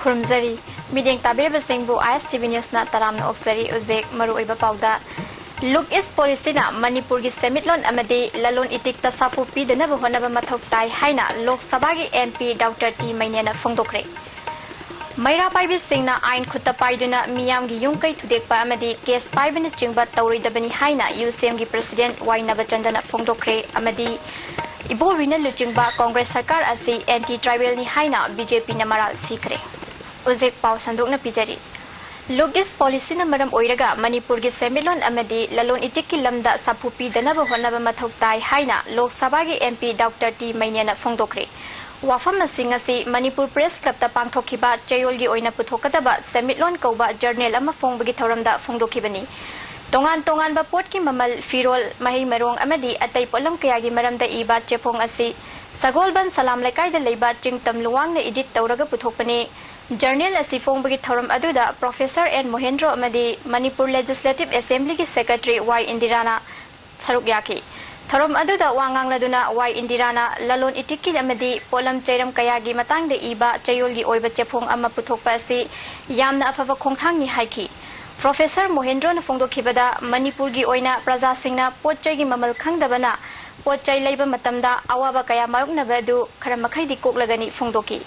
Kurumzari, Miding Tabir Basingbu ISTV News na Taram na Oksari Uzek Maru Iba Pauda. Look is policy na Manipur gi Semitlon Amadi Lalon Itik ta Safu Pi de Nabu Honaba Matok Tai Haina Lok Sabagi MP Dr. T Mainena Fongdokre. Mayra Pai Bising na Ain Kutta Paiduna Miyam gi Yungkai Tudek Pa Amadi Case Pai Bina Chingba Tauri Dabani Haina UCM gi President Y Nabachandana Fongdokre Amadi Ibo Rina Luchingba Congress Sarkar Asi Anti-Tribal ni Haina BJP na Maral Sikre. Uzek Pau Sanduk na Pijari. Logis policy na maram oiraga Manipur gi Semilon Amadi Lalon Itiki Lamda Sapupi Danaba Honaba Matok Tai Haina Lok Sabagi MP Dr. T Mainena Fongdokre. Wafam Masingasi Manipur Press Club ta Pangthokiba Chayolgi Oina Puthokadaba Semilon Kauba Journal Ama Fongbagi Thoramda Fongdokibani. Tongan ba port ki mamal firol mahi marong amadi atay polam kayagi maramda iba chepong asi Sagolban Salam Laikai da leiba chingtam luwang na edit tawraga puthokpani. Journal asi fongbagi thoram aduda Professor N Mohendro amadi Manipur Legislative Assembly ki Secretary Y Indirana sarukyaki. Thoram aduda wangang laduna Y Indirana lalon itikil amadi polam chairam kayagi matang da iba chayolgi oiba chepong ama puthokpa asi yamna afava khongthang ni haiki. Professor Mohendro na Fongdokibada Manipur gi oina praja singna potchai gi mamal khangdabana potchai leiba matamda awaba kaya mayoknaba du kharamakhay di koklagani Fongdoki.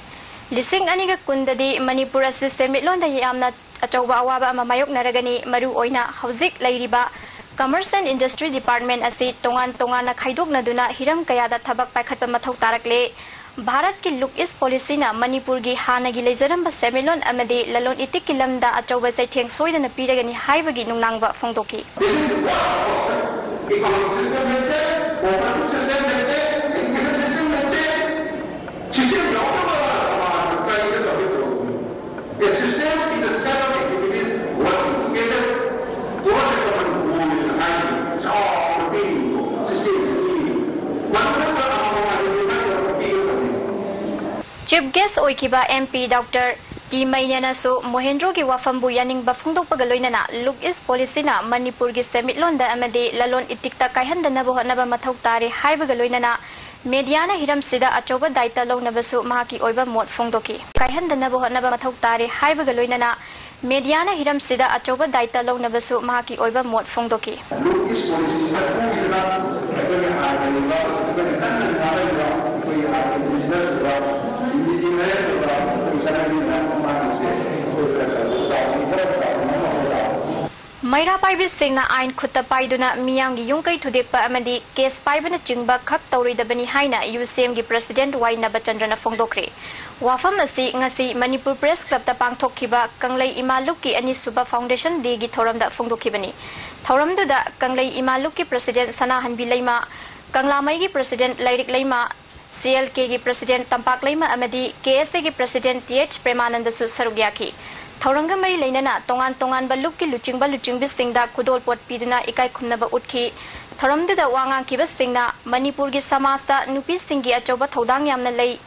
Lising aniga kundadi Manipur asi Semitlon da yamna achauba awaba ama mayoknaragani maru oina hauzik leiriba Commerce and Industry Department asi tongan na khaidokna duna hiram kaya da thabak paikhatpa mathau tarakle. Bharat ki look is policy na Manipur gi hana gi lejaramba Semilon amadi lalon itik ki lamda achauba saitheng soidana piragani haibagi nungnangba Fongdoki. Chief guest oikiba MP Dr. T Mainena so Mohendro gi wafambu yaning ba Fongdok pagaloina na look is policy na Manipur gi Semitlon da amadi lalon itikta kaihandana bo hanaba mathau tare haibagaloina na mediana hiram sida achoba daita longnabasu mahaki oiba mot Fongdoki kaihandana bo hanaba mathau tare haibagaloina na mediana hiram sida achoba daita longnabasu mahaki oiba mot Fongdoki. Look is policy Mayra Pai Bising na Ain Kutta Paiduna Miyam gi Yungkai Tudekpa amadi Case Paibana Chingba Khak Tauri Dabani Haina UCM gi President Y Nabachandana Fongdokre. Wafam asi ngasi Manipur Press Club ta pangthokkiba Kanglei Imaluk ki Anisuba Foundation de gi thoramda Fongdokibani. Thoramdu da Kanglei Imaluk ki President Sana Hanbi Leima, Kanglamai gi President Lairik Leima, CLK gi President Tampak Leima amadi KSA gi President TH Premananda su sarugyaki. Thoranga mari leinana tongan ba luk ki luching bisingda kudol pot piduna ikai khumnaba utki thoramdida wangang ki basingna Manipur gi samasta nupi singi achoba thodang yamna lei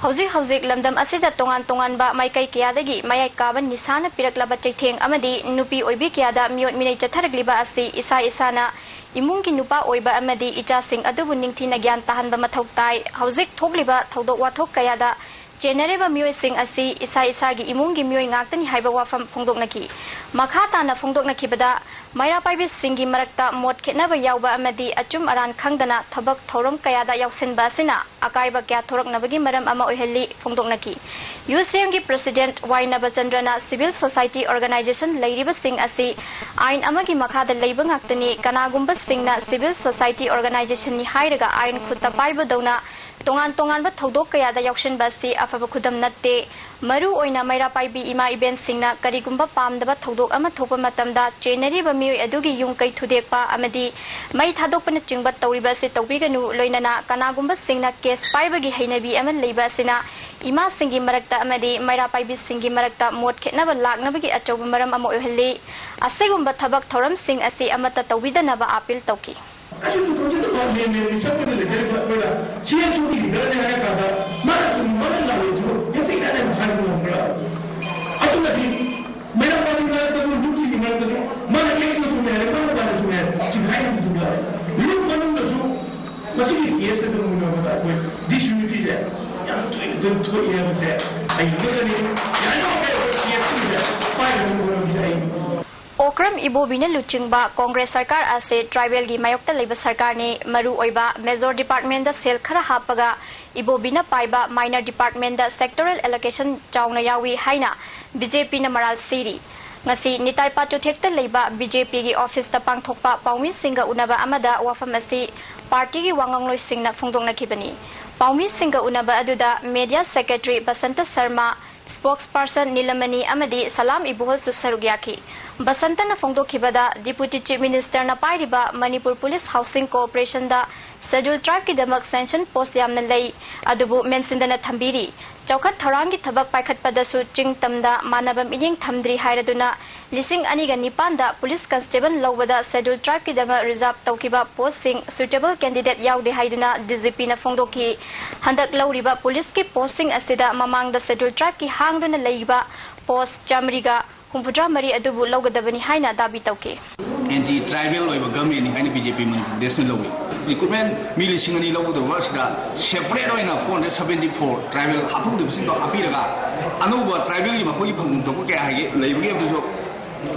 hauzik lamdam asida tongan ba maikai kiyadagi mayai kaban nisana piraklaba chaitheng amadi nupi oibi kiyada miot minai chatharagliba asi isana imung ki nupa oiba amadi icha sing adubu ningthina gyan tahanba mathau tai hauzik thogliba thodok wathok kayada Genereba Mui Sing asi isa gi imungi Mui ngaktani haiba wafam Fongdoknaki. Makata na Fongdoknaki bada Mayra Pai Bisingi marakta mot khetnaba yauba amadi achum aran khangdana thabak thorom kayada yauksenba asina akaiba kya thoraknabagi maram ama oihelli Fongdoknaki. UCM gi President Y Nabachandana Civil Society Organization leiriba sing asi ain amagi makhada leiba ngaktani kanagumba singna Civil Society Organization ni hairaga ain khutta paiba dona tongan ba thodok kayada yauksen basi afaba khudam natte maru oina Mayra Pai bi ima event singna karigumba pamdaba thodok ama thopa matamda chenari ba mioi adugi yungkai thudekpa amadi mai thadokpana chingba tawriba se tawbiganu loinana kanagumba singna case paibagi heinabi ama leiba sina ima singi marakta amadi Mayra Pai bi singi marakta mot khetnaba laknabagi achoba maram ama ohelli asegumba thabak thoram sing asi amata tawbidana ba appeal tawki. Disunity there. Don't Okram Ibobina Luchingba Congress Sarkar ase tribal gi mayokta leba sarkar ne maru oiba major department da sel khara hapaga Ibobina paiba minor department da sectoral allocation chauna yawi haina BJP na maral siri ngasi nitai patu thekta leba BJP gi office ta pangthokpa paumi singa unaba amada wafam asi party gi wangangloi singna phongdongna kibani paumi singa unaba aduda media secretary Basanta Sharma spokesperson Nilamani amadi Salam Ibuhol susarugyaki Basanta na phongdokhibada deputy chief minister na pairiba Manipur Police Housing Corporation da scheduled tribe ki damak sanction post yamna lei adubu mensindana thambiri chawkhat tharangi thabak paikhatpada su chingtamda manabam ining thamdri hairaduna lising aniga nipanda police constable lowbada scheduled tribe ki dama reserve tawkiba posting suitable candidate yaude haiduna DGP na phongdokhi handak lawriba police ki posting asida mamang da scheduled tribe ki hangduna leiba post chamriga Humpudra Mari Adubu Logadabani Haina Dabi Tauke. Anti tribal or government in BJP national law. Equipment military law the worst that separate in a 474 tribal Hapu the Single Hapiga. Anova tribal Mahoi Puntoka, Labor to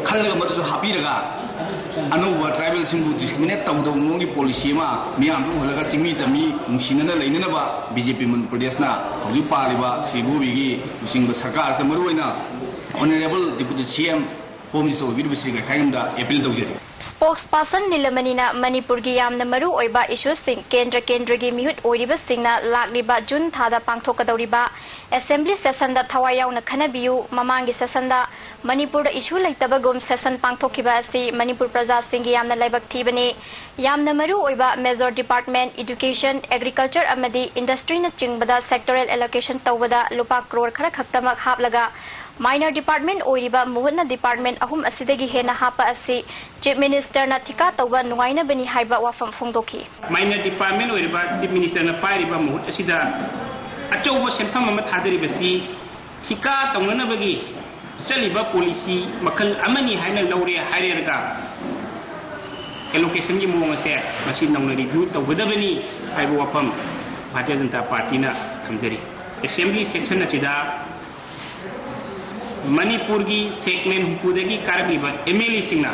Kalamato Hapiga. Anova tribal symbol discriminate the Moni Polishima, Miam, Holagatimi, Mushina Lainaba, BJP Prodesna, Zupaliba, Sibuvigi, Single Sakas, the Maruina. Honorable Deputy CM Home Minister Vidvisi Kaimda appeal to Spokesperson Nilamanina Manipur gi yamna maru oiba issues sing Kendra gi mihut oiriba singna lakriba June thada pangthokadoriba assembly session da thawayau na khanabiu mamangi session da Manipur da issue laitaba gum session pangthokhiba asi Manipur praja sing gi yamna laibak thibani yamna maru oiba major department education agriculture amadi industry na chingbada sectoral allocation tawbada lupa crore khara khaktamak haplaga minor department oiriba muhutna department ahum asidagi hena hapa asi chief minister na thika tawba nuaina bani haiba wafam phongdokhi minor department oiriba chief minister na pairiba muhut asida achouba senpham ama thadari basi thika tawnana bagi chaliba policy makal amani haina lawre hairerga allocation gi muong ase masi nangna review tawbadabani haiba wafam Bharatiya Janata Party na thamjari assembly session asida Manipur ki segment hupudagi karabiba MLA singna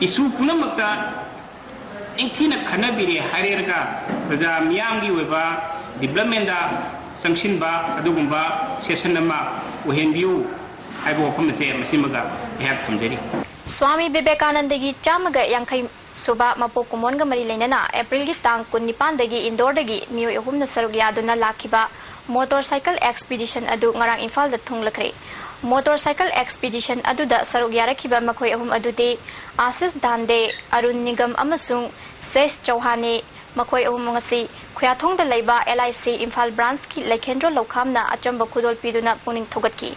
isu punamakta ingthina khanabiri harerga praja miyam gi weba development da sanction ba adugumba session nama ohenbiu aibo phamse masimaga ehak thamjari Swami Vivekananda gi chamaga yankai suba mapo kumonga mari leinana April gi tang 19 dagi Indore dagi mioi ahumna sarug yaduna lakhiba motorcycle expedition adu ngarang Imphal da thunglakre motorcycle expedition adu da sarug yarakhiba makhoi ahum adude Asis Dande Arun Nigam amasung Ses Chauhane makhoi ahum ngasi khyathong da leiba LIC Imphal branch ki Lekhendro Lokhamna achamba khudol piduna puning thogatki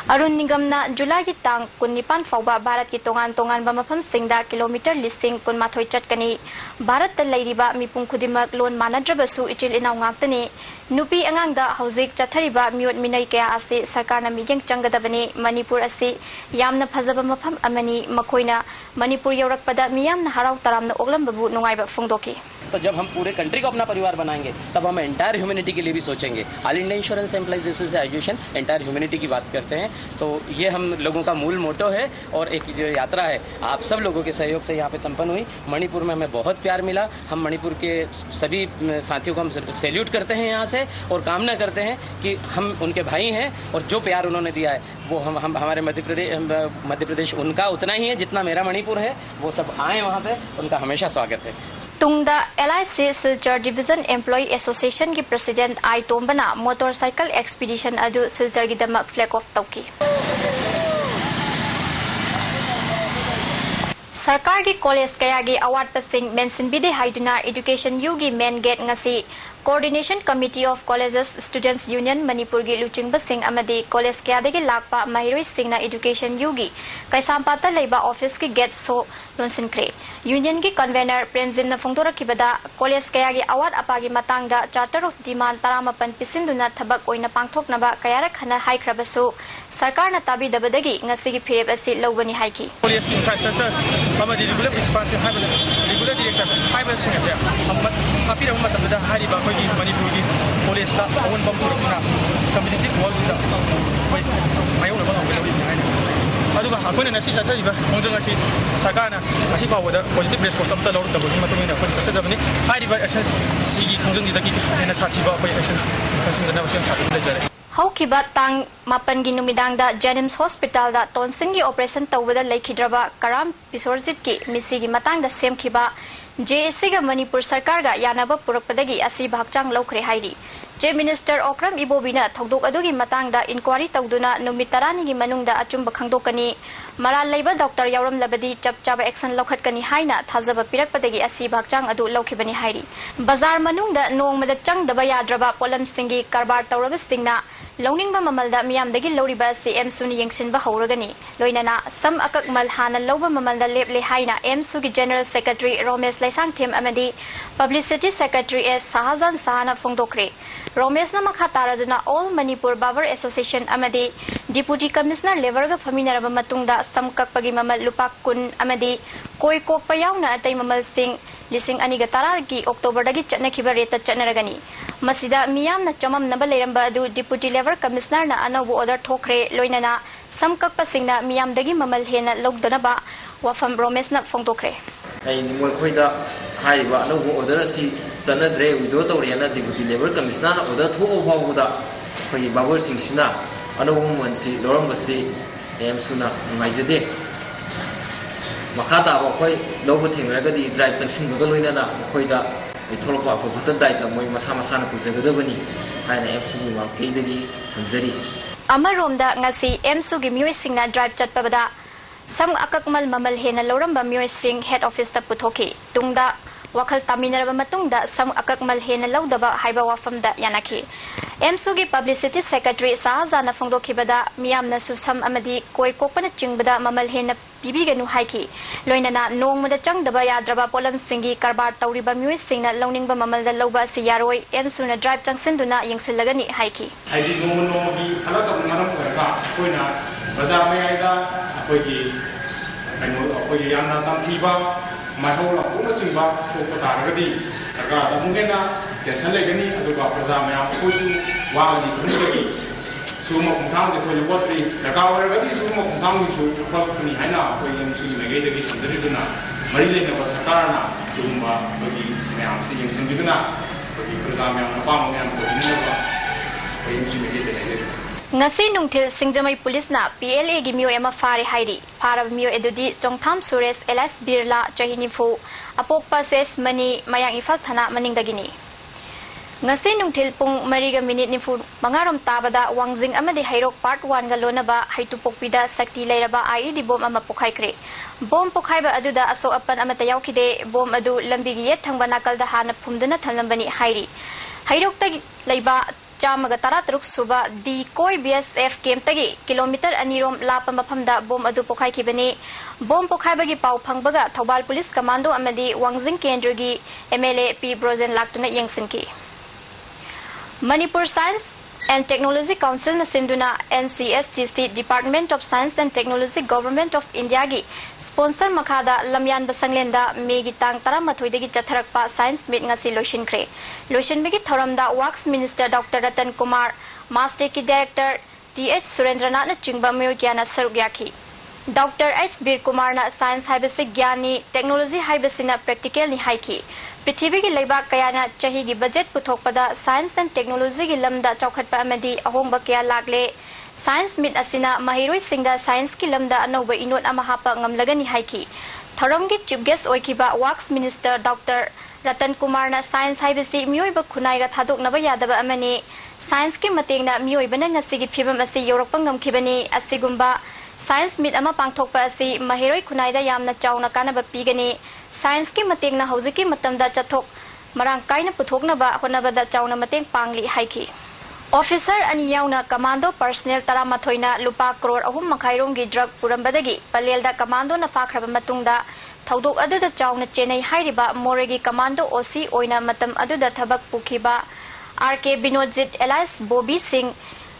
Arun Nigam na July ki tang 19 fawba Bharat ki tongan ba mafam singda kilometer listing kun mathoi chatkani Bharat ta leiriba mipung khudimak lon manadrabasu itil inaw ngaktani nupi angang da hauzik chathariba miot minai kaya ase sarkar na miyeng changadabani Manipur ase yamna phajaba mafam amani makoina Manipur yorakpada miyamna harau taramna oglam babu nungaiba phongdoki तो जब हम पूरे country को अपना परिवार बनाएंगे तब हम एंटायर ह्यूमैनिटी के लिए भी सोचेंगे all India insurance employees association entire humanity की बात करते हैं तो ये हम लोगों का मूल मोटो है और एक जो यात्रा है आप सब लोगों के सहयोग से यहाँ पे संपन्न हुई मणिपुर में हमें बहुत प्यार मिला हम मणिपुर के सभी साथियों को हम सैल्यूट करते हैं यहाँ से और कामना करते हैं कि हम उनके भाई हैं और जो प्यार उन्होंने दिया है वो हम हमारे मध्य प्रदेश उनका उतना ही है जितना मेरा मणिपुर है वो सब आए वहाँ पे उनका हमेशा स्वागत है Tungda LIC Silchar Division Employee Association ki President I Tombana motorcycle expedition adu Silchar gi damak flag off tauki Sarkar gi college kaya gi award pasing mention bide haiduna education yu gi main gate ngasi Coordination Committee of Colleges Students Union Manipur gi luching basing amadi college kaya degi lakpa mahiroi singna education yu gi kaisampata leiba office ki gate so lonsin kre Union gi convener Premzin na phongdora kibada college kaya gi award apagi matangda Charter of Demand taramapan pisinduna thabak oina pangthoknaba kayara khana haikhrabasu sarkar na tabi dabadagi ngasi gi phireb asi lobani haiki College infrastructure amadi regular principals haibada regular directors haibada singase hapira matamda hariba khoi manipur gi police ta awon bam puruna competitive world da khoi mayo na bang beli haina aduga akhona nasi chathariba ongjang asi sakana asi pawada positive response amta lor da boli matumina khoi satsajabani hariba action sigi khongjang ji dagi hena sathiba khoi action sanction jana wasiam sadu lejare Haukiba tang mapan gi numidang da Janims Hospital da tonsin gi operation tawada laikhidraba Karam Bisorjit ki misi gi matang da semkhiba JSC ga Manipur Sarkar ga yanaba purakpadagi asi bhakchang lokre hairi Je Minister Okram Ibobina thogdok adugi matang da inquiry tawduna numit 10 gi manung da achumba khangdokani maral leiba doctor yawram labadi chapchaba action lokhatkani haina thajaba pirakpadagi asi bhakchang adu lokhibani hairi bazar manung da nongmada changdaba yadraba polam singi karbar tawraba singna Loning mamal da miyam dagi loriba si MSU ni yengsin ba hauragani loinana sam akakmal hana loba mamal da leple haina MSU gi General Secretary Romesh Laisang Thim amadi Publicity Secretary S Sahazan Sahana Fongdokre Romesh na makha taraduna All Manipur Barber Association amadi Deputy Commissioner level ga faminaraba matungda sam kakpagi mamal lupak kun amadi koi kok payawna atay mamal sing lising aniga tara gi October dagi chatnakiba reta chatnaragani Masida miyam na chamam naba leiramba adu Deputy Level Commissioner na anabu order thokre loinana samkakpa singna miyam dagi mamal hena logdanaba wafam Romesh na fongdokre ai nimoi khoida hariba anabu order si chanadre wido tawrena Deputy Level Commissioner na order tho obawuda khoi babur singsina anabu monsi lorambasi MSU na maijade makata ba khoi lobu thingragadi drive changsin bodo loinana khoida Itolopa ko batan daita moi masa na pujagadabani haina MSU ni ma keidagi thamjari Amaromda ngasi MSU gi miyoi singna drive chatpabada sam akakmal mamal hena loramba miyoi sing head office ta puthoki tungda wakhal taminaraba matungda sam akakmal hena lawdaba haiba wafamda yanaki MSU gi Publicity Secretary Sahazana Fongdokhibada miyamna susam amadi koi kokpana chingbada mamal hena pibiganu haiki loinana nongmada changdaba yadraba polam singi karbar tawriba miyoi singna lowningba mamalda lawba si yaroi MSU na drive changsinduna yengsilagani haiki haidi no gi halaka maram karka koina bazar mai aida akoigi aino akoigi yamna tamthiba mahola pura chingba thokpa taragadi daga amungena yasalegani aduga praja mayam kosu wali khunjagi suma kumthang de khoi watri daga waragadi suma kumthang su khakuni haina koi MSU megei dagi sindriduna mari lena baskarana suma bagi mayam se yengsinduna bagi praja mayam napam mayam ko dinaba koi MSU megei dagi Ngasi nungthil Singjamai Police na PLA gi miyoi ama fare hairi farab miyoi edudi Chongtham Suresh LS Birla Chahinifu apokpa ses mani mayang ifal thana maningdagini Ngasi nungthil pung mariga minute nifu mangarom tabada wangjing amadi hairok part 1 ga lonaba haitupokpida sakti leiraba IED bom ama pokhaikre bom pokhaiba aduda aso apan amata yaukide bom adu lambigi yet thangba nakalda hana phumdana thamlambani hairi hairokta leiba Chamaga Taratruk Suba di Koi BSF Camp Tagi kilometer anirom lapa mafamda bom adu pokhai kibani bom pokhai bagi pau phangbaga Thobal Police Commando amadi Wangjing Kendrogi MLA P Brozen laktuna yengsinki Manipur Science and Technology Council na sinduna NCSTC Department of Science and Technology Government of India gi sponsor makhada lamyan basanglenda megi tang 13 dagi chatharakpa science meet ngasi loishin begi thoramda Works Minister Dr. Ratan Kumar Master ki Director TH Surendranath na chingba myo gyana saruk yakhi Dr. H Bir Kumar na science haibasi gyani technology haibasi na practical ni haiki Prithibi gi leiba kayana chahi gi budget puthokpada science and technology gi lamda chaukhatpa amadi ahongba kya lagle science meet asina mahiroi singda science ki lamda anoba inot ama hapa ngamlagani haiki thoram gi chief guest oikiba Works Minister Dr. Ratan Kumar na science haibasi mioiba khunai ga thadok naba yadaba amani science ki matengna mioiba na ngasi gi phibam asi yorokpa ngamkhibani asigumba Science meet ama pangthokpa asi mahiroi khunai da yamna chauna kanaba pigani science ki matengna hojiki matamda chathok marang kaina puthokna ba honaba da chauna mateng pangli haiki Officer ani yauna commando personnel 13 na lupa crore 3 makhairom gi drug purambadagi palelda commando na fakhraba matungda thodok aduda chauna chenai hairiba moregi commando OC oina matam aduda thabak pukhiba RK Binodjit Elias Bobby Singh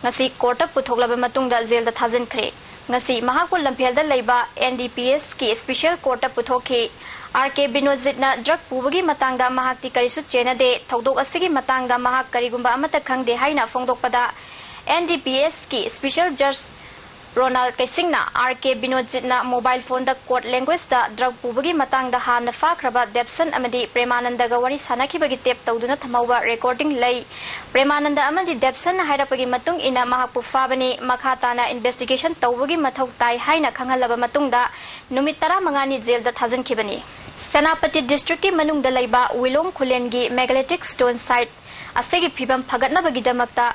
ngasi court puthoklaba matungda jail da thajan khre ngasi mahakul lampel da leiba NDPS ki special court puthoki RK Binodjitna drug pubagi matangda mahakti karisu chenade thodok asigi matangda mahak karigumba amata khangde haina phongdokpada NDPS ki special judge Ronald Kaisingna RK Binodjitna mobile phone da court language da drug pubagi matangda hana fakraba Depson amadi Premananda ga wari sanakibagi tape tawduna thamauba recording lay Premananda amadi Depson hairapagi matung ina mahakpu fabani makhatana investigation tawbagi mathau tai haina khanghalaba matungda numit 15 ni jail da thajan khibani Senapati district ki manung da laiba Wilong Khulengi megalithic stone site asegi phibam phagatnabagi damakta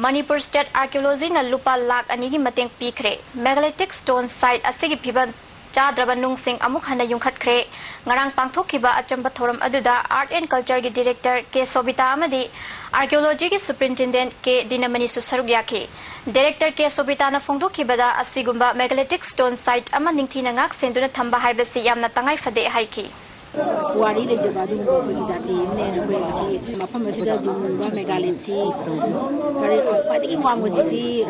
Manipur State Archaeology na lupa lakh anigi mateng pikre megalithic stone site asigi phibam chadraba nungsing amuk hana yungkhatkre ngarang pangthokiba achamba thoram aduda art and culture gi director K Sobita amadi archaeology gi superintendent K Dinamani su saruk yake director K Sobita na phongdokibada asigumba megalithic stone site ama ningthina ngak senduna thamba haibasi yamna tangai fade haiki Wari le jabadu ko jati ne na ko si mapam masida dumba megalith kare padi ki wang wasidi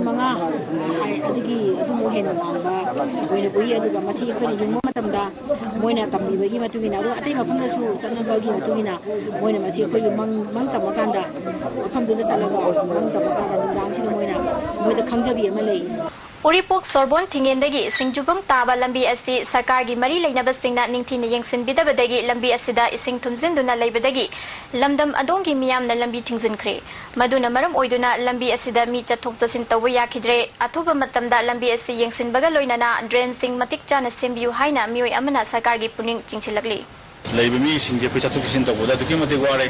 manga hai adigi adumo hena mamba boina boi aduga masi ko ni yumma matamda moina tambi bagi matugina adu atai mapam da su channa bagi matugina moina masi ko yumang mang tamakanda mapam du da chalaga mang tamakanda dang sida moida khangjabi ama lei Uripok Sorbon Tingendagi Singjubang Taba Lambi Asi Sarkargi Mari Lainaba Singna Ningtina Yengsin Bidabadagi Lambi Asida Ising Tumzinduna Laibadagi Lamdam Adongi Miyam na Lambi Tingzinkre Maduna Maram Oiduna Lambi Asida Mi Chathok Jasin Tawa Yakidre Atuba Matamda Lambi Asi Yengsin Bagaloinana Drain Sing Matik Chana Sembiu Haina Mioi Amana Sarkargi Puning Chingchilagli Laiba mi singje pe chathok jasin tawa da duki matik ware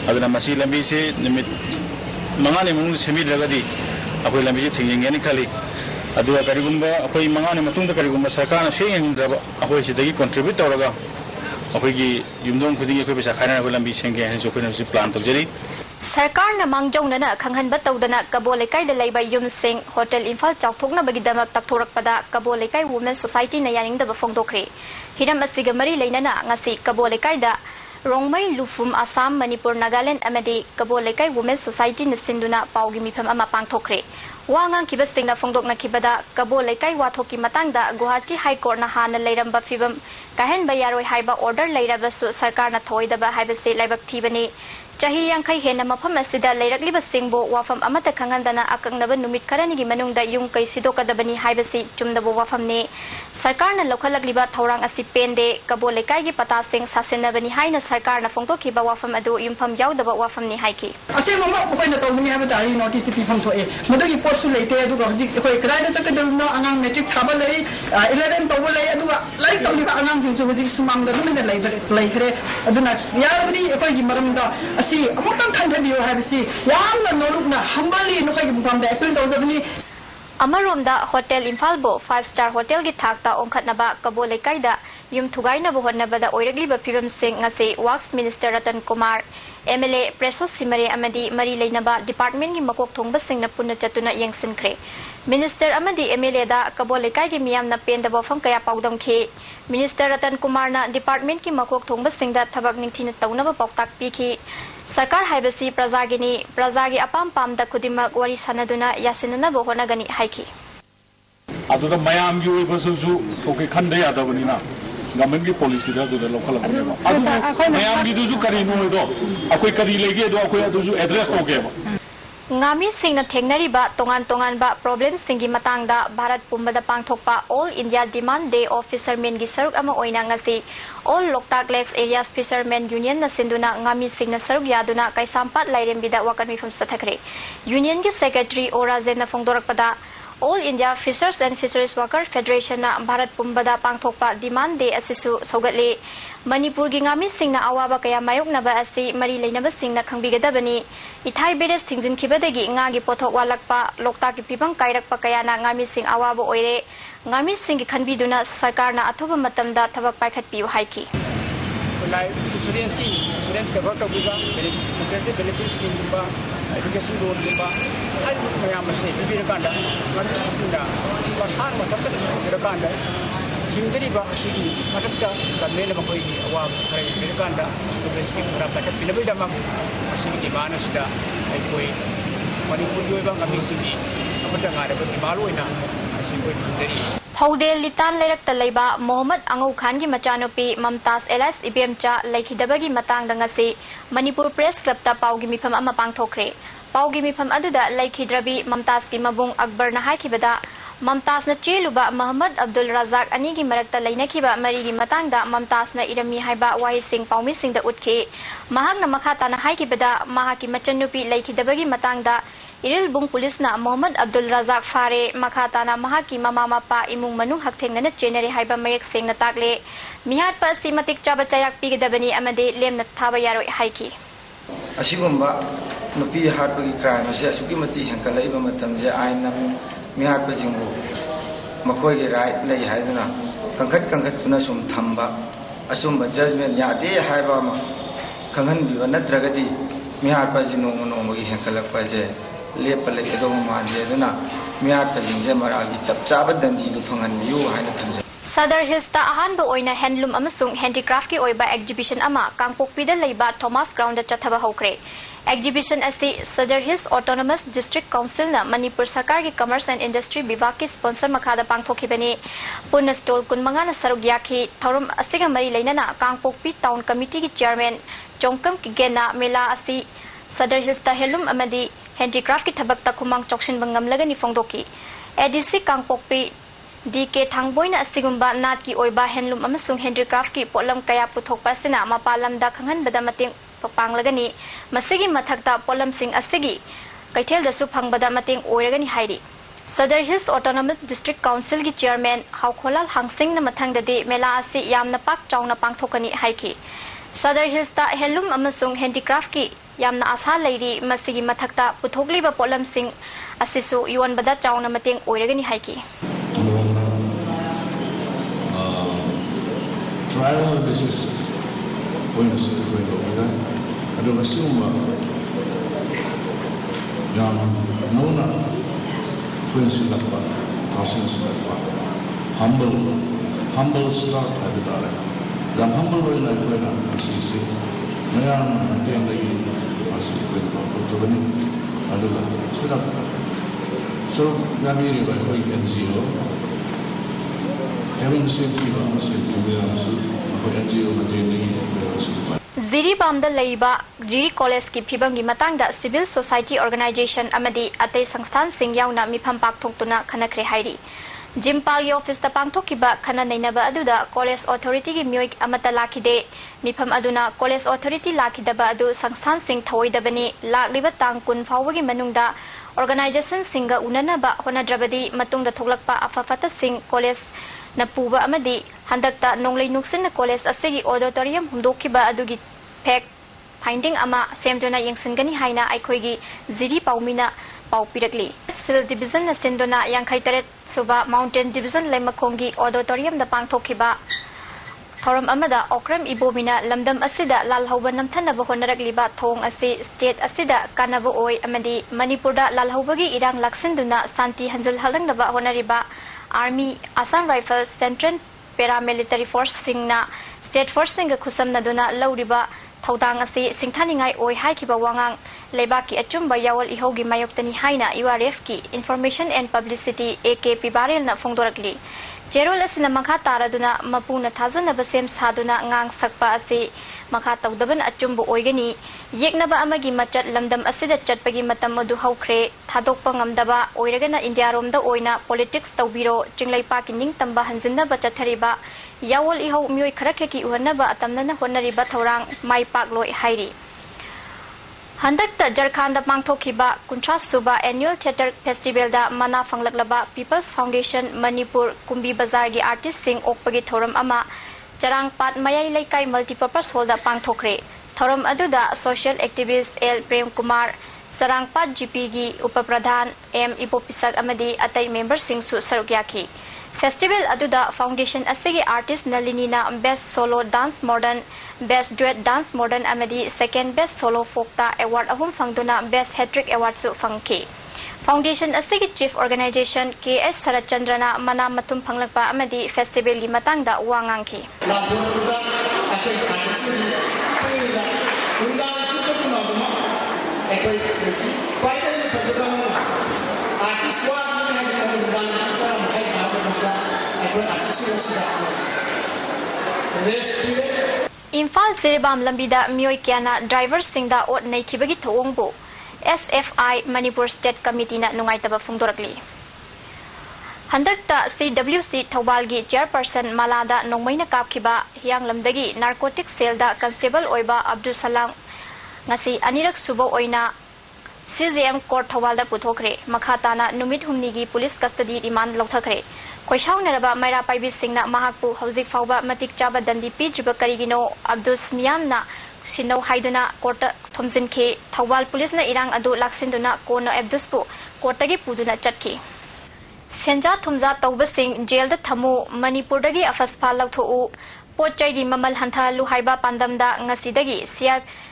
aduna masi lambi se nimit mangani mung semi ragadi akoi lambi se thingyengeni khali aduga karigumba akoi mangani matungda karigumba sarkarna sengengdaba akoi sidagi contribute tawraga akoi gi yumdong khudingi akoi pesa khaina akoi lambi sengge han jokoi si plan tawjari Sarkar na mangjongna khanghanba tawdana Kabolekai da laiba yumsing hotel Imphal chawthokna bagi damak takthorakpada Kabolekai Women Society na yaningdaba phongdokre hiram asiga mari leinana ngasi Kabolekai da Rongmai Lufum Assam Manipur Nagaland amadi Kabolekai Women Society na sinduna paugi mifam ama pangthokre Wangang kibasting na fongdok na kibada Kabolekai wathoki matangda Guwahati High Court na hana leiramba fibam kahen bayaroi haiba order leirabasu sarkar na thoidaba haibase laibak thibani Chahi Yankai Hena Mafam Asida Leirakliba Singbo Wafam Amata Kangandana Akangnaba Numit Karanigi Manungda Yung Kai Sidokadabani Haibasi Chumdabo Wafamne Sarkarna Lokalakliba Taurang Asi Pende Kabolekai gi Pata Sing Sasinabani Haina Sarkarna Phongtokiba Wafam Adu Yumpam Yaudaba Wafamni Haiki Ase mama koina tawni haba dari notice pi pham thoe madagi porsu leite adu ga hojik khoi krai da chakadum no angang metric thaba lei 11 taw lei adu ga lai tawni ba angang jing chu hojik sumang da lumina lei khre aduna yarabudi khoi gi maram da asi amutang khandhabiyo habisi yamna nolukna hambali no khoi gi bumam da april tawzabni Amaromda Hotel Imphal-bo 5-star hotel gi thakta ongkhatnaba Kabolekai da yum thugaina bo honnabada oiragliba phibam sing ngase Works Minister Ratan Kumar MLA Preso Simare amadi mari leinaba department gi makok thongba singna punna chatuna yengsinkre Minister amadi MLA da Kabolekai gi miyamna pendaba fam kaya paudam khe Minister Ratan Kumar na department gi makok thongba singda thabak ningthina tawnaba pauktak pikhi Sarkar haibasi prajagini prajagi apam pamda kudimak wari sanaduna yasinana bo honagani haiki aduda mayam gi oibasu ju thoke khande yadabani na government ki policy da juda local abane adu mayam gi ju kari no do akoi kari lege do akoi adu ju address thoke ba Ngami singna thengnariba tongan ba problem singi matangda Bharat pumbada pangthokpa All India Demand Day of Fishermen gi saruk ama oina ngasi All Loktak Lakes Areas Fishermen Union na sinduna ngami singna saruk yaduna kaisampat lairembida wakan mifam sathakre Union gi secretary Orazen na phongdorakpada All India Fishers and Fisheries Worker Federation na Bharat pumbada pangthokpa Demand Day asisu sogatle Manipur gi ngami singna awaba kaya mayoknaba asi mari leinaba singna khangbigadabani ithai beres thingjin khibadagi ngagi pothok walakpa lokta ki pibang kairakpa kaya na ngami sing awaba oire ngami sing gi khanbiduna sarkar na athoba matamda thabak paikhat piu haiki insurance cover to biga maternity benefit scheme ba education loan ba ai mayam se bibir kanda ngami sinda pasan matakta sira kanda himdari ba asigi matakta kamela ba koi awab sakare bibir kanda sida scheme ra patak pinabai damang asigi di mana sida ai koi Manipur yo ba ngami singi Paudel Litan Lerak Talaiba, Mohammed Angu Khan gi Machanopi, Mamtas Elas Ibemcha, Laikidabagi Matang Dangasi, Manipur Press Club ta Paugi Mipam Amapang Tokre. Paugi Mipam Aduda, Laikidrabi, Mamtas ki Mabung Akbar Nahai Kibada, Mamtas na Chiluba, Muhammad Abdul Razak Anigi Marakta Lainakiba, Marigi Matangda, Mamtas na Irami Haiba, Wai Sing Paumi Sing the Utke, Mahag na Makata na Haikibada, Mahaki Machanupi, Laikidabagi Matangda, Iril Bung Police na Muhammad Abdul Razak Fare Makata na Mahaki Mama Mapa Imung Manu Hakteng na General Haiba Mayak Sing na Takle Mihat pa Simatik Chaba Chayak Pigdabani Amade Lem na Tabayaro Haiki Asigumba Nupi Harpagi crime as Sukimati and Kalaiba Matamja Ainam Mihat Pajimbo Makoi right lay Haiduna Kankat Tuna Sum Tamba Asumba judgment Yade Haibama Kangan Biva Natragati Mihat Pajino Monomogi Hankalapaje Lepale Edomandena, Miat Pajinja Maragi, Chapchaba Dandi, the Pungan, you, Hina Sadar Hilsta Ahanbo Oina Handloom Amasung Handicraft Oiba Exhibition Ama, Kangpok Pida Laiba, Thomas Ground Chataba Hokre. Exhibition as the Sadar Hills Autonomous District Council na Manipur Sarkar ki Commerce and Industry Bibaki sponsor Makada Pangthokibani, Punastol Kunmangana Sarugyaki, Thorum Asiga Mari Lainana, Kangpok Pi Town Committee ki Chairman, Jongkam Kigena, Mela Asi, Sadar Hilsta Helum Amadi, Handicraft ki Tabak Takumang Chokshin Bangam Lagani Fongdoki. Edisi Kangpokpi DK Thangboy na Asigumba Nat ki Oiba Handloom Amasung Handicraft ki Polam Kaya Puthok Pasina Mapalam da Kanghan Badamating Papanglagani Masigi Mathakta Polam Sing Asigi Kaitel da Supang Badamating Oiragani Haidi. Sadar Hills Autonomous District Council ki Chairman Haukholal Hangsing na Mathang Dadi Mela Asi Yam na Pak Chong na Pangthokani Haiki. Sadar Hills ta Handloom Amasung Handicraft ki Yamna Asa Lady Masigi Mathakta Puthokliba Polam Sing Asisu Yuan Bada Chong na Mating Oiragani Haiki. Trial basis points ada masuma yang nona prinsip apa proses apa humble start ada dah yang humble boleh sisi yang yang lagi masih betul ni adalah sudah so kami ini bagi NGO having the same people masih NGO menjadi Ziri Bamda Laiba, Jiri College ki Pibam gi Matangda Civil Society Organization Amadi Ate Sangstan Sing Yauna Mipam Pak Tongtuna Kanakre Hairi. Jimpal gi office ta Pangthokiba Kana Nainaba Aduda College Authority gi Mioik Amata Lakide Mipam Aduna College Authority Lakidaba Adu Sangstan Sing Thawoidabani Lakliba Tang Kun Fawagi Manungda Organization Singa Unanaba Honadrabadi Matungda Thoglakpa Afafata Sing College Napuba Amadi Handakta Nonglei Nuksin na College Asigi Auditorium Humdokiba Adugi Pek Finding Ama Semdona Yangsingani Haina Aikoigi Ziri Paumina Paupirakli Sil Division na Sindona Yankhaitaret Suba Mountain Division Lemakongi Auditorium da Pangthokiba Thoram Amada Okram Ibomina Lamdam Asida Lalhauba Namthanaba Honaragliba Thong Asi State Asida Kanaba Oi Amadi Manipurda Lalhaubagi Irang Laksinduna Santi Hanjal Halangnaba Honariba Army Assam Rifles Central Paramilitary Force Singna State Force Singa Kusam Naduna Lauriba Thaudang Asi Singthaningai Oi Haikiba Wangang Lebaki Achumba Yawal Ihogi Mayoktani Haina URF ki Information and Publicity AKP Baril na Fongdorakli Jerol Asina Makha Taraduna Mapuna Thazana Basem Saduna Ngang Sakpa Asi Makha Taudaban Achumbu Oigani Yeknaba Amagi Machat Lamdam Asida Chatpagi Matam Madu Haukre Thadokpa Ngamdaba Oiragana India Romda Oina Politics Taubiro Jinglai Paki Ning Tamba Hanzinna Bachathariba Yawal Iho Myoy Kharakeki Uhanaba Atamnana Honariba Thaurang Mai Pak Loi Hairi Handakta Jharkhanda Pangthokiba Kuntra Suba Annual Theatre Festival da Mana Fanglaklaba People's Foundation Manipur Kumbi Bazar gi Artist Sing Okpagi Thoram Ama Charang Pat Mayai Laikai Multipurpose Hall da Pangthokre Thoram Aduda Social Activist L Prem Kumar Sarang Pat GP gi Upapradhan M Ipopisak Amadi Atai Member Sing Su Sarugyaki Festival Aduda Foundation Asigi Artist Nalinina Best Solo Dance Modern Best Duet Dance Modern Amadi Second Best Solo Folkta Award Ahum Fangduna Best Hat-Trick Award Su Fangki Foundation Asigi Chief Organization KS Sarachandrana Mana Matum Panglakpa Amadi Festival gi Matangda Wangangki Artist Imphal Siribam Lambida Mioy Kiana Driver Singda Ot Naikibagi Thongbo SFI Manipur State Committee na Nungaitaba Fungdorakli Handakta CWC Thobalgi Chairperson Malada Nongmaina Kapkiba Yang Lamdagi Narcotics Cell da Constable Oiba Abdul Salam Ngasi Anirak Subo Oina CZM Court Thawalda Puthokre Makhatana Numit Humnigi Police Custody Remand Lauthakre Koishau Naraba Maira Paibi Singna Mahakpu Hauzik Fauba Matik Chaba Dandi Pijiba Karigino Abdus Miyamna Sino Haiduna Court Thomsin K Thawal Police na Irang Adu Laksinduna Kono Abduspu Courtagi Puduna Chatki Senja Thumza Tauba Singh Jail the Thamu Manipurdagi Afaspa Lauthu Pochaigi Mamal Hantha Luhaiba Pandamda Ngasidagi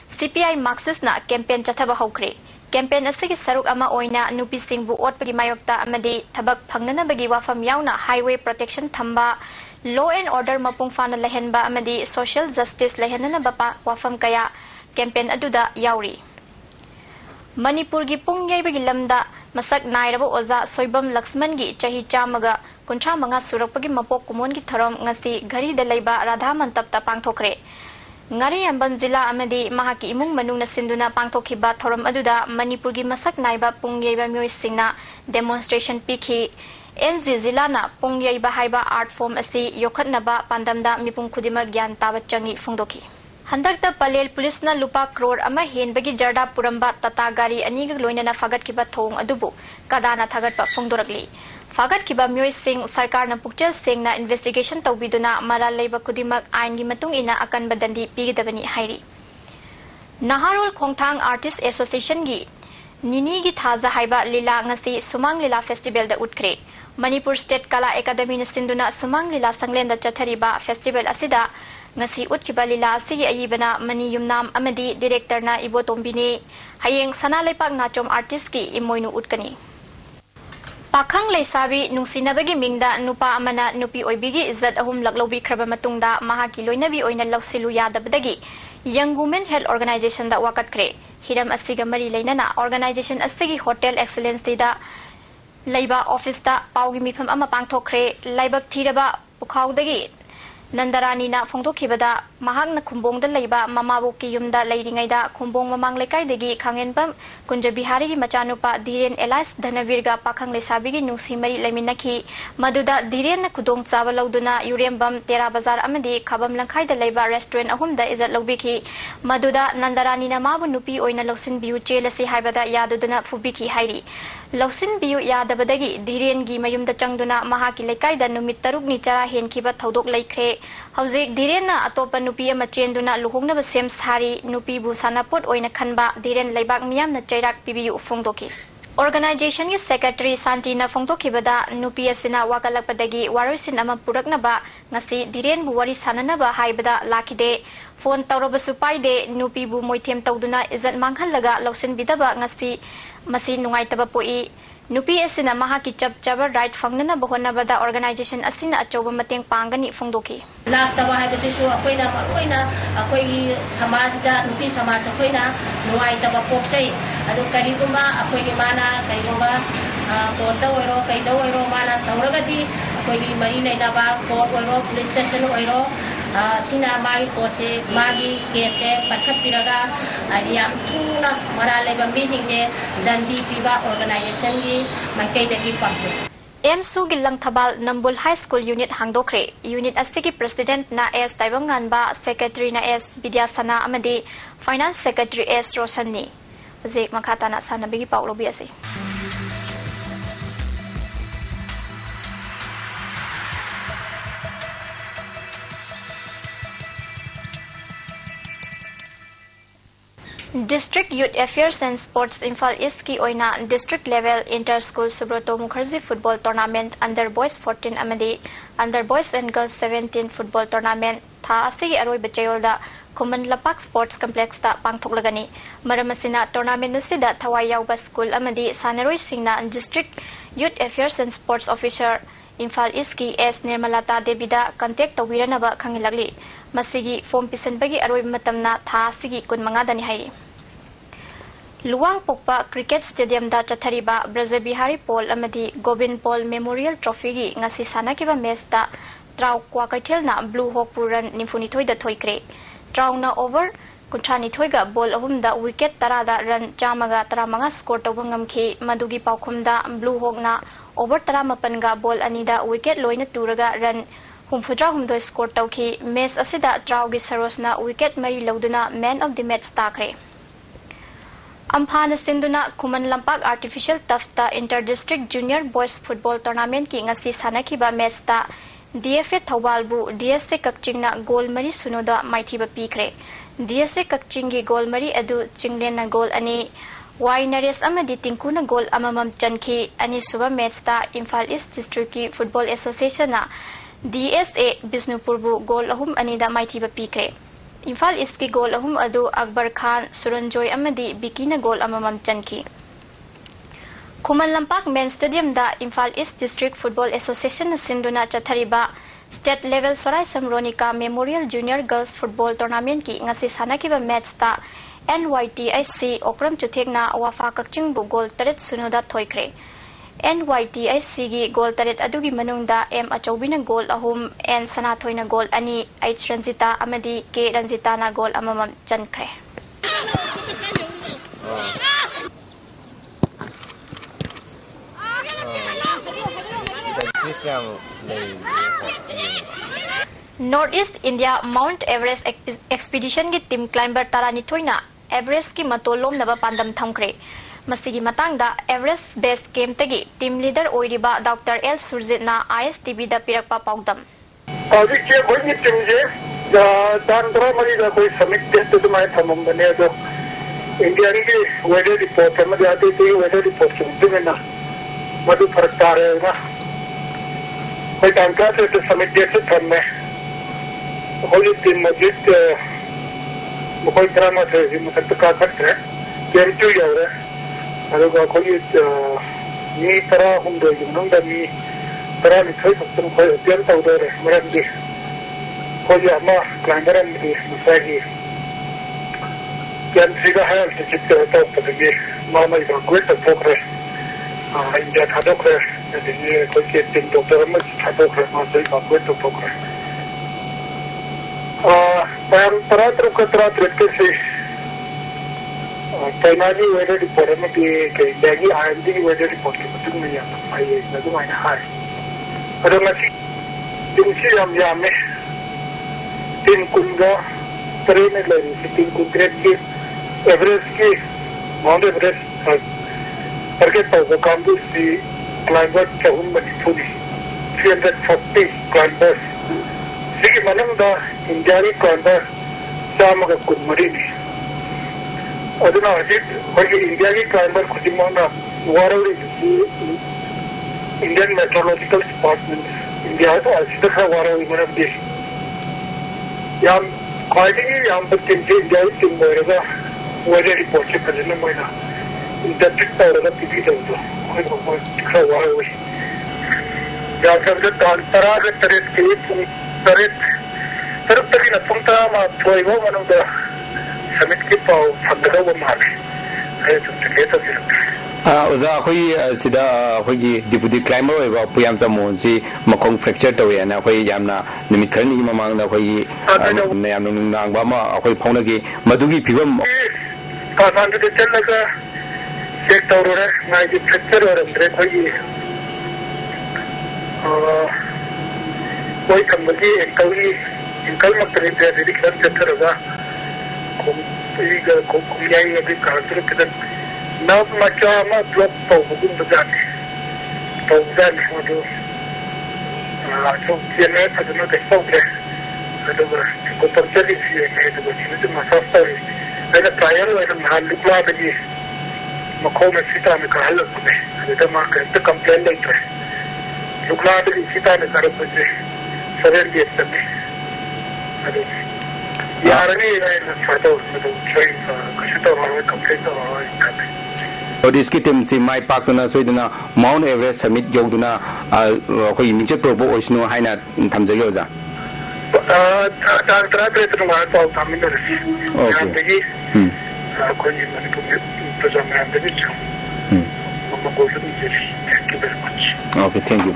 CPI Marxist na campaign Chataba Hokre Campaign asigi saruk ama oina nupi singbu otpagi mayokta amadi thabak phangnana bagi wafam yauna highway protection thamba law and order mapung fana lehenba amadi social justice lehenana bapa wafam kaya campaign aduda yauri Manipur gi pungyai bagi lamda masak nairabo oza soibam Laxman gi chahi chamaga kuncha manga surakpagi mapok kumon gi tharom ngasi ghari da leiba radha mantap ta pangthokre Ngari Ambam Jila Amadi Mahaki Imung Manung na Sinduna Pangtokhiba Thoram Aduda Manipur gi masak naiba pungyaiba myoy singna demonstration pikhi NZ Zila na pungyaiba haiba art form asi yokhatnaba pandamda mipung khudima gyan tawa changi phungdoki Handakta Palel Police na lupa crore ama henbagi jarda puramba tata gari aniga loinana fagat kiba thong adubu kadana thagatpa phungdorakli Fagat kiba myoy sing sarkar na pukchel sing na investigation tawbiduna maral leiba kudimak ain gi matung ina akan badandi pigidabani hairi Naharul Khongthang Artist Association gi Nini gi thaza haiba lila ngasi Sumang Lila Festival da utkre Manipur State Kala Academy na sinduna Sumang Lila Sanglenda chathariba festival asida ngasi utkiba lila asigi ayibana mani yumnam amadi director na ibotombini hayeng sana leipak nachom artist ki imoinu utkani Pakhang Leisabi Nungsinabagi Mingda Nupa Amana Nupi Oibigi Izzat Ahum Laklobi Kraba Matungda Mahaki Loinabi Oina Lausilu Yadabadagi Young Women Health Organization da Wakat Kre Hiram Asiga Mari Lainana Organization Asigi Hotel Excellence da Laiba Office da Paugi Mifam Ama Pangthokre Laibak Thiraba Pukhaudagi Nandarani na Fongtokibada Mahak na Kumbong da Laiba Mamabuki Yumda Lairingaida Kumbong Mamang Lekai degi Kangenpam Kunja Bihari gi Machanupa Dhiren Elias Dhanavirga Pakhang Leisabigi Nungsi Mari Laiminaki Maduda Dhiren na Kudong Chaba Lauduna Urembam Tera Bazar Amadi Khabam Langkhai da Laiba Restaurant Ahumda Izat Lobiki Maduda Nandarani na Mabu Nupi Oina Lausin Biu Chelasi Haibada Yadudana Fubiki Hairi Lausin Biu Yadabadagi Dhiren gi Mayumda Changduna Mahaki Lekai da Numit Taruk ni Chara Henkiba Thodok Laikre Hauzik Dhiren na Atopa Nupi ama chenduna luhongnaba sem sari nupi bu sanapot oina khanba Dhiren Laibak miyam na chairak pibiyu phongdoki Organization gi Secretary Santi na phongdokibada nupi asina wakalakpadagi waroisin ama puraknaba ngasi Dhiren bu wari sananaba haibada lakide phone tawrabasu paide nupi bu moithem tawduna izat manghallaga lausin bidaba ngasi masi nungaitaba poi Nupi asina mahaki chaba right fangnana bahonabada organization asina achoba mateng pangani phongdoki Laktaba haibasisu akoina samajda nupi samaj akoina nuaitaba poksai adu karigumba akoigi mana karigumba kota oiro kaida oiro mana tauragadi akoigi mari nainaba court oiro police station oiro sina mai pose magi kese patkat piraga ariam thuna marale bambi singse dandi piba organization gi makai dagi papu MSU Gilang Thabal Nambul High School Unit Hangdokre Unit Asigi President na S Taibanganba Secretary na S Bidyasana amadi Finance Secretary S Rosanni Zik makata na sana bigi paulo biasi District Youth Affairs and Sports Imphal East ki oina district level inter-school Subroto Mukherjee football tournament under boys 14 amadi under boys and girls 17 football tournament tha asigi aroi bachayolda Kuman Lapak Sports Complex ta pangthoklagani maramasina tournament asida thawai yauba school amadi sanaroi singna district Youth Affairs and Sports Officer Imphal East ki S Nirmalata Debida contact tawiranaba khangilagli Masigi form pisanbagi aroi matamna tha sigi kun mangadani hairi Luang Pokpa Cricket Stadium da chathariba Braja Bihari Paul amadi Gobind Paul Memorial Trophy gi ngasi sanakiba match da Trau Kwa Kaithilna Blue Hawk Puran Nimfunithoi da Thoikre. Trauna over Kuntranithoiga ball ahumda wicket tarada run chamaga taramanga score tawba ngamkhi madugi paukhumda Blue Hawk na over 18 ga ball anida wicket loina turaga run humfudra humdoi score tawkhi match asida Traugi Sarosna wicket mari loduna man of the match takre. Amphana Sinduna Kuman Lampak Artificial Tufta Inter-District Junior Boys Football Tournament ki ngasi sanakiba match ta DFA Thawalbu DSA Kakchingna goal mari sunoda maithiba pikre. DSA Kakchingi goal mari adu Chinglena goal ani Y Nares amadi Tinkuna goal amamam chankhi ani suba match ta Imphal East District ki Football Association na DSA Bisnupurbu goal ahum anida maithiba pikre. Imphal East ki goal ahum adu Akbar Khan Suranjoy amadi Bikina goal amamam chankhi. Kuman Lampak Main Stadium da Imphal East District Football Association Sinduna Chathariba State Level Sorai Samronika Memorial Junior Girls Football Tournament ki ngasi sanakiba match ta NYTIC Okram Chuthekna Wafa Kakchingbu goal taret sunoda thoikre. NYTIC gi goal taret adugi manungda M Achobina goal ahum N Sanathoina goal ani H Ranjita amadi K Ranjita na goal amamam chankre. Northeast India Mount Everest Expedition ki team climber tarani thoina Everest ki matolom naba pandam thamkre. Masigi matangda Everest Base Camp tagi team leader oiriba Dr. L Surjit na ISTV da pirakpa paudam. Aji ke koi ni team je dan dra mari da koi summit test to mai thamam bane do India ki weather report ma jate to weather report ke na madu farak ta rahe na koi tanka se to summit test tham mein Holi दिन मस्जिद मुकोई drama से मुकद्दर का सकते हैं game चुई जा रहा है अगर कोई मी तरह हम दो जिन्होंने मी तरह निकाय सकते हैं कोई अध्ययन तो उधर है मेरा भी कोई हमा क्लाइंबर है मेरी मुसागी गेम सीखा है तो चित्त होता है तो ये मामा इधर कोई तो पोक रहे इंडिया खादों के ये कोई के टीम डॉक्टर में खादों के मासे का कोई तो पोक रहे Paratruk Katratrik से Tainani weather report में भी कई लगी IMD weather report के बच्चों में या आई नदुम आई हाय अगर मैं जिनसे हम यहाँ में तीन कुंडा ट्रेन में लगी थी तीन कुंडे की एवरेस्ट की माउंट एवरेस्ट करके तो वो काम भी सी क्लाइंबर चहुन Manipuri 340 climbers Sigi manang da Indiari climber sama ka kumari ni. Aduna ajit hoji Indiari climber kujimana warauri Indian Meteorological Department India to asida ka warauri manam di. Yam quality yam but Indiari team merega weather report se kajna moina. Interpret tawra pipi tawdo. Koi ka warauri. Ya sabda tantara ka taret ke Tarit tadi na punta ma tuai mo manong da summit ki pau phagda wa male ay to tiketa sila oza khoi sida khoi deputy climber wa puyam samon si makong fracture tawe na khoi yamna nimit kharni mamang da khoi yam nang ba ma khoi phona gi madugi phibam ka san de challa ka check tawre na ji fracture or andre khoi कोई company इनकल मत नहीं दे रही कर चक्कर होगा कुमियाई अभी कांतर के दिन ना मचा मत ब्लॉक तो बुकुम बजाने वो जो चेन्नई था जो ना देखा उधर तो को तो चली सी है तो बच्चे जो मसाता है ऐसा ट्रायल है ना लुकला बनी मखो में सीता में कहा लगते हैं तो माँ कहते कंप्लेंट नहीं करे लुकला बनी सीता में कर बच्चे Seven days a day. यार नहीं ना चाहता उसमें तो ट्रेन कुछ तो हमारे कंप्लीट तो हमारे करते और इसकी टीम से माई पाक तो ना सोई तो ना माउंट एवरेस्ट समिट जोग तो ना कोई नीचे प्रोपो ओशनो है ना थम जाएगा उजा तरह तो हमारे पास तामिल नहीं यहाँ पे ही कोई मैंने तो जब मैं अंदर ही चूँ मम्मा बोल रही थी thank you very much okay thank you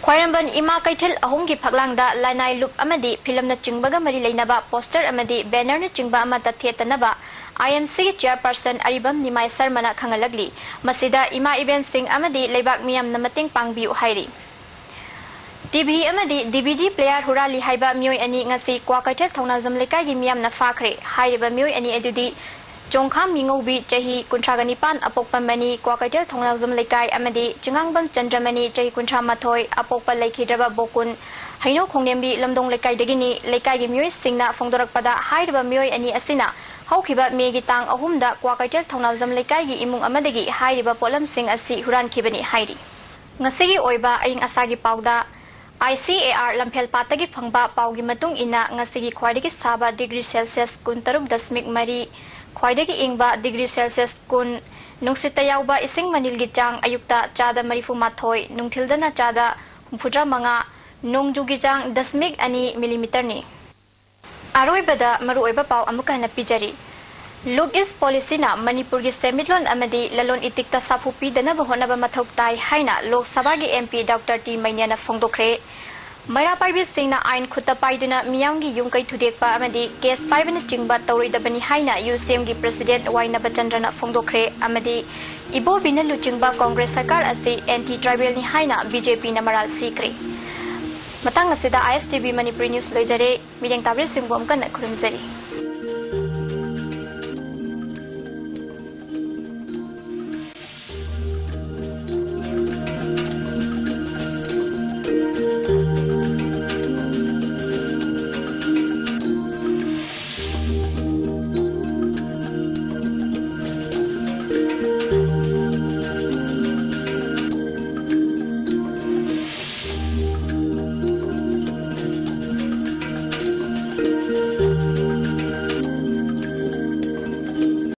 Khwairambon ima kaithil ahum gi phaklangda lanai lup amadi film na chingbaga mari leinaba poster amadi banner na chingba ama tathettanaba IMC chairperson Aribam Nimai Sarmana khangalagli masida ima event sing amadi leibak miyam na mating pangbiu hairi TV amadi DVD player hurali haiba mioi ani ngasi kwa kaithil thongnazam lekai gi miyam na fakhre hairiba mioi ani edudi Jongkham Mingobi Chahi Kuntraganipan Apokpa Mani Kwakatel Thongnazam Lekai Amadi Chingangbam Chandramani Chahi Kuntra Mathoi Apokpa Lekhidraba Bokun Haino Khongnembi Lamdong Lekai Dagini Lekai gi Miyoi Singna Phongdorakpada Hairaba Miyoi Ani Asina Haukiba Megi Tang Ahumda Kwakatel Thongnazam Lekai gi Imung Amadagi Hairiba Polam Sing Asi Huran Kibani Hairi Ngasigi Oiba Aying Asagi Pauda ICAR Lampel Patagi Phangba Paugi Matung Ina Ngasigi Khwaidagi Saba degree Celsius Kuntaruk Dasmik Mari Khwaidagi ingba degree Celsius kun nungsita yauba ising manilgi chang ayukta chada marifu mathoi nungthildana chada humfudra manga nungjugi chang dasmik ani millimeter ni aroibada maruoiba pau amuka na pijari Look is policy na Manipur gi semitlon amadi lalon itikta sapupi dana bahona ba mathok tai haina Lok Sabha gi MP Dr T Mainya na phongdokre Mara Paibi Singh na ain khutta paiduna miyamgi yungkai thudekpa amadi case paibana chingba tawridabani haina UCM gi president Waina Bachandra na phongdokre amadi ibo bina luchingba Congress sarkar asi anti tribal ni haina BJP na maral sikre matang asida ISTV Manipuri news loijare mideng tabri singbom kan khurumjari